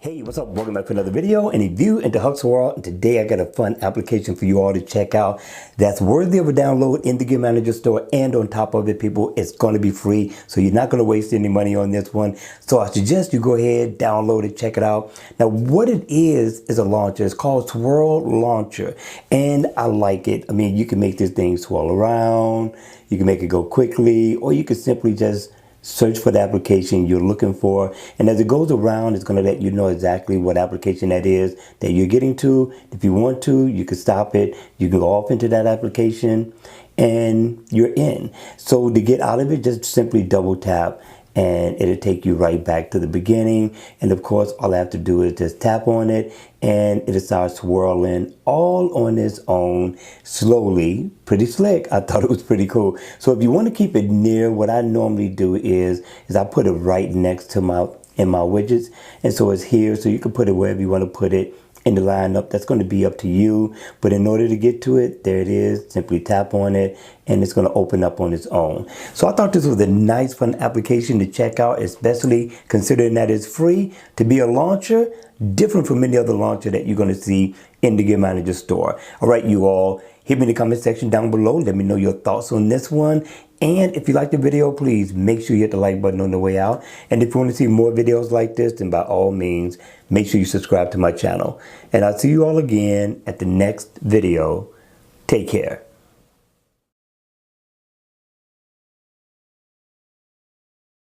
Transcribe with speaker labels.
Speaker 1: Hey, what's up? Welcome back to another video and a view into Swirl. And today I got a fun application for you all to check out that's worthy of a download in the Gear Manager store. And on top of it, people, it's going to be free. So you're not going to waste any money on this one. So I suggest you go ahead, download it, check it out. Now, what it is a launcher. It's called Swirl Launcher. And I like it. I mean, you can make this thing swirl around. You can make it go quickly, or you can simply just search for the application you're looking for, and as it goes around, it's going to let you know exactly what application that is that you're getting to. If you want to, you can stop it. You can go off into that application and you're in. So to get out of it, just simply double tap and it'll take you right back to the beginning. And of course, all I have to do is just tap on it and it'll start swirling all on its own, slowly. Pretty slick. I thought it was pretty cool. So if you want to keep it near, what I normally do is I put it right next to my widgets. And so it's here, so you can put it wherever you want to put it in the lineup. That's going to be up to you. But in order to get to it, there it is. Simply tap on it and it's going to open up on its own. So I thought this was a nice, fun application to check out, especially considering that it's free. To be a launcher, different from any other launcher that you're going to see in the Gear Manager store. All right, you all, hit me in the comment section down below. Let me know your thoughts on this one. And if you like the video, please make sure you hit the like button on the way out. And if you want to see more videos like this, then by all means, make sure you subscribe to my channel. And I'll see you all again at the next video. Take care.